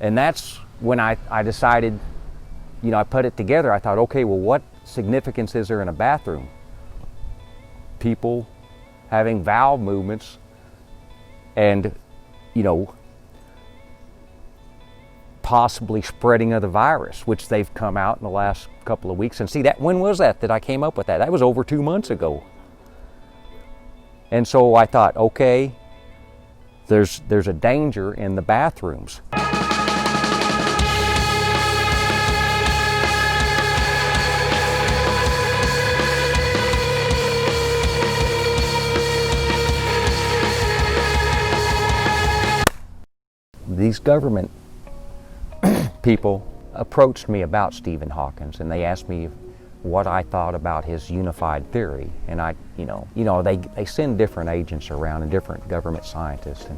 And that's when I decided, I put it together. I thought, okay, well, what significance is there in a bathroom? People having bowel movements and, possibly spreading of the virus, which they've come out in the last couple of weeks. And see, when was that I came up with that? That was over 2 months ago. And so I thought, okay, there's a danger in the bathrooms. These government people approached me about Stephen Hawkins, and they asked me what I thought about his unified theory. And they send different agents around and different government scientists.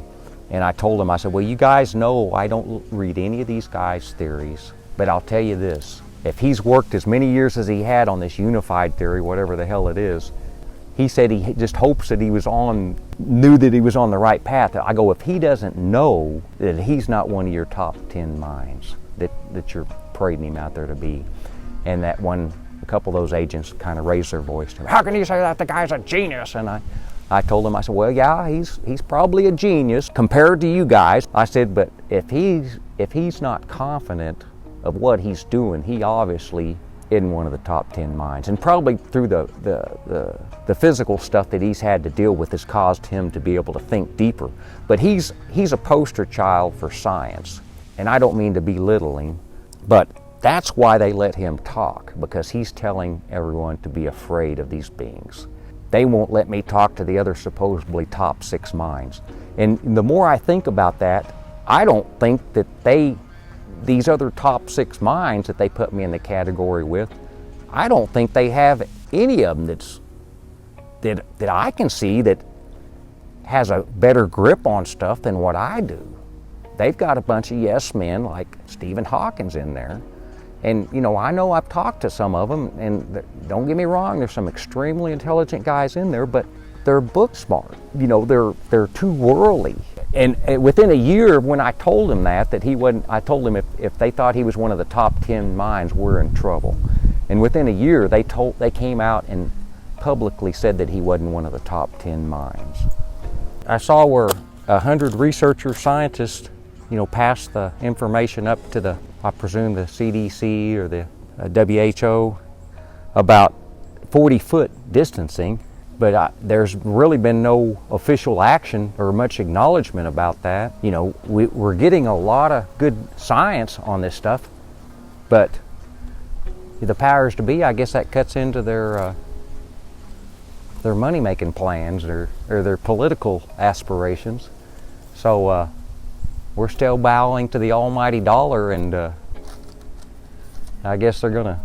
And I told them, I said, well, you guys know I don't read any of these guys' theories, but I'll tell you this, if he's worked as many years as he had on this unified theory, whatever the hell it is, he said he just hopes that knew that he was on the right path. I go, if he doesn't know that he's not one of your top 10 minds that you're parading him out there to be. And a couple of those agents kind of raised their voice to me. How can you say that the guy's a genius? And I told him, I said, well, yeah, he's probably a genius compared to you guys. I said, but if he's not confident of what he's doing, he obviously isn't one of the top 10 minds. And probably through the physical stuff that he's had to deal with has caused him to be able to think deeper. But he's a poster child for science. And I don't mean to belittle him, but that's why they let him talk, because he's telling everyone to be afraid of these beings. They won't let me talk to the other supposedly top 6 minds. And the more I think about that, I don't think that these other top 6 minds that they put me in the category with, I don't think they have any of them that I can see that has a better grip on stuff than what I do. They've got a bunch of yes men like Stephen Hawkins in there. And I know I've talked to some of them, and don't get me wrong, there's some extremely intelligent guys in there, but they're book smart. They're too worldly. And within a year, when I told him that he wasn't, I told him if they thought he was one of the top 10 minds, we're in trouble. And within a year, they came out and publicly said that he wasn't one of the top 10 minds. I saw where 100 researcher scientists, passed the information up to I presume the CDC or the WHO about 40-foot distancing. But there's really been no official action or much acknowledgement about that. We're getting a lot of good science on this stuff, but the powers to be, I guess that cuts into their money-making plans or their political aspirations. So we're still bowing to the almighty dollar, and I guess they're going to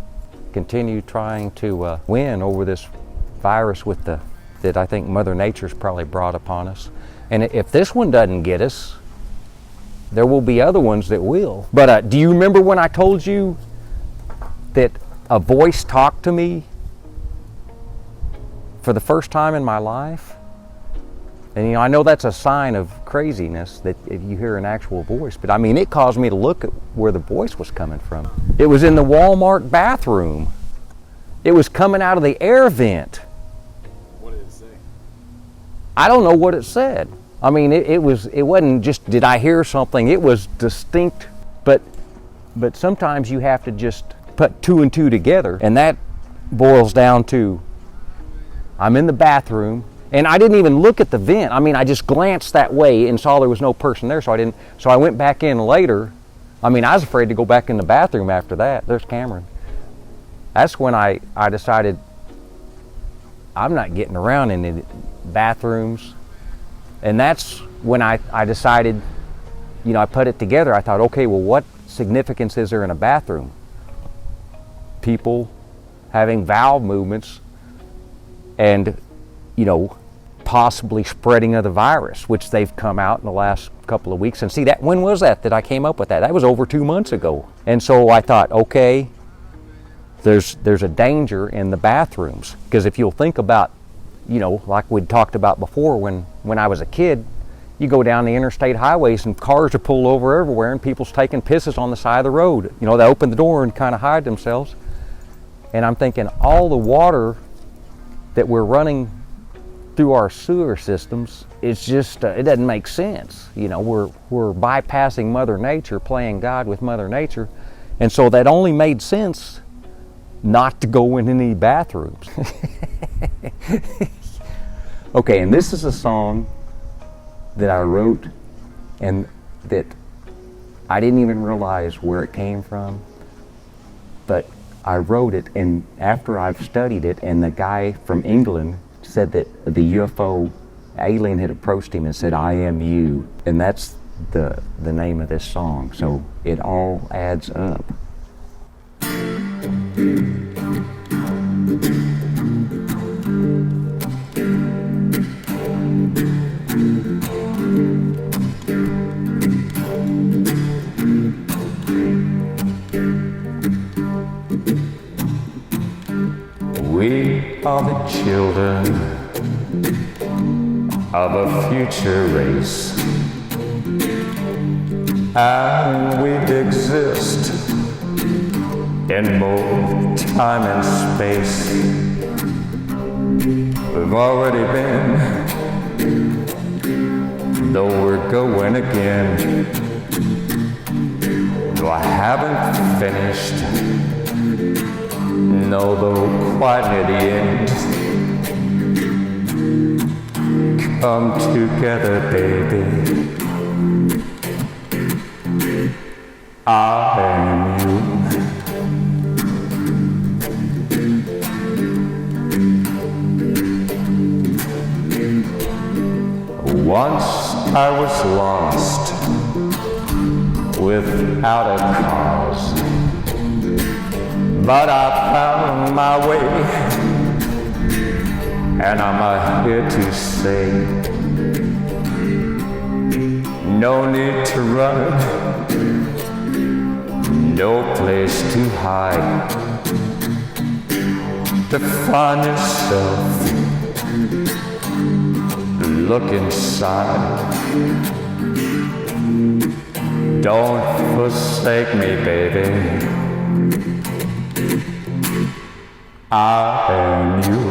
continue trying to win over this virus that I think Mother Nature's probably brought upon us. And if this one doesn't get us, there will be other ones that will. But do you remember when I told you that a voice talked to me for the first time in my life? And I know that's a sign of craziness that if you hear an actual voice, but I mean, it caused me to look at where the voice was coming from. It was in the Walmart bathroom. It was coming out of the air vent. What did it say? I don't know what it said. I mean, it wasn't just, did I hear something? It was distinct, but sometimes you have to just put 2 and 2 together, and that boils down to, I'm in the bathroom, and I didn't even look at the vent. I mean, I just glanced that way and saw there was no person there, so I went back in later. I mean, I was afraid to go back in the bathroom after that. There's Cameron. That's when I decided I'm not getting around in the bathrooms. And that's when I decided, I put it together. I thought, okay, well, what significance is there in a bathroom? People having bowel movements and, possibly spreading of the virus, which they've come out in the last couple of weeks. And see, when was that I came up with that? That was over 2 months ago. And so I thought, okay, there's a danger in the bathrooms. Because if you'll think about, like we'd talked about before, when I was a kid, You go down the interstate highways and cars are pulled over everywhere and people's taking pisses on the side of the road. You know, they open the door and kind of hide themselves. And I'm thinking all the water that we're running through our sewer systems, it's just, it doesn't make sense. You know, we're bypassing Mother Nature, playing God with Mother Nature. And so that only made sense not to go in any bathrooms. Okay, and this is a song that I wrote and that I didn't even realize where it came from, but I wrote it, and after I've studied it, and the guy from England said that the UFO alien had approached him and said, "I am you," and that's the name of this song, so it all adds up. We are the children of a future race, and we exist in both time and space. We've already been, though we're going again. Though I haven't finished, no, though quite near the end. Come together, baby. I am you. Once I was lost without a cause, but I found my way, and I'm here to say, no need to run, no place to hide. To find yourself, look inside. Don't forsake me, baby. I am you.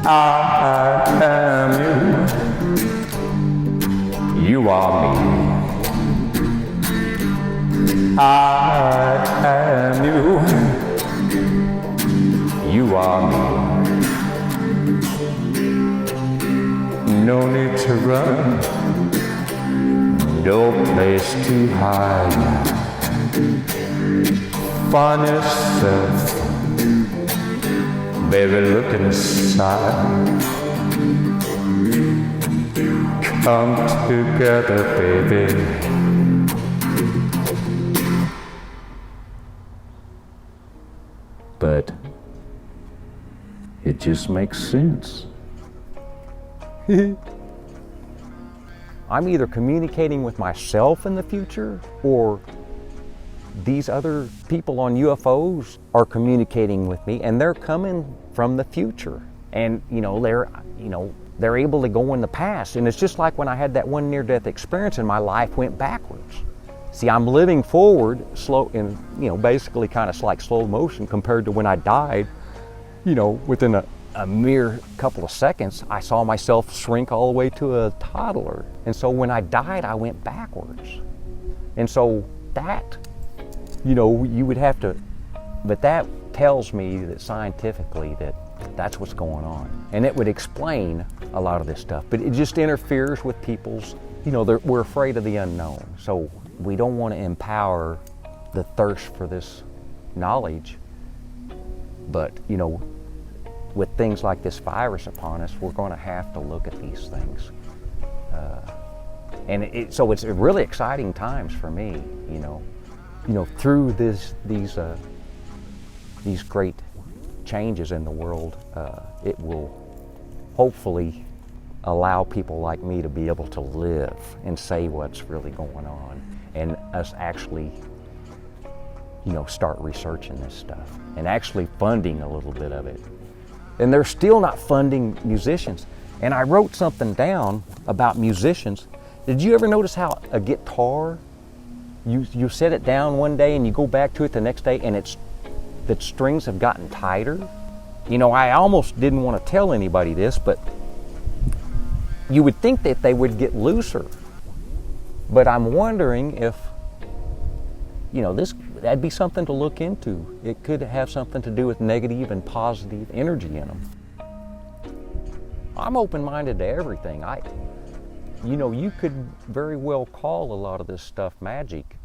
I am you. You are me. I am you. You are me. No need to run, no place to hide. Find yourself, baby, look inside. Come together, baby. But it just makes sense. I'm either communicating with myself in the future, or these other people on UFOs are communicating with me, and they're coming from the future. And they're able to go in the past. And it's just like when I had that one near-death experience and my life went backwards. See, I'm living forward, slow, in basically kind of like slow motion compared to when I died. Within a mere couple of seconds, I saw myself shrink all the way to a toddler. And so when I died, I went backwards. And so that, you would have to, but that tells me that scientifically that's what's going on. And it would explain a lot of this stuff, but it just interferes with people's, we're afraid of the unknown. So we don't want to empower the thirst for this knowledge. But, with things like this virus upon us, we're going to have to look at these things. So it's really exciting times for me, through these great changes in the world. It will hopefully allow people like me to be able to live and say what's really going on, and us actually, start researching this stuff and actually funding a little bit of it. And they're still not funding musicians. And I wrote something down about musicians. Did you ever notice how a guitar, you set it down one day and you go back to it the next day and the strings have gotten tighter? I almost didn't want to tell anybody this, but you would think that they would get looser. But I'm wondering if, that'd be something to look into. It could have something to do with negative and positive energy in them. I'm open-minded to everything. You could very well call a lot of this stuff magic.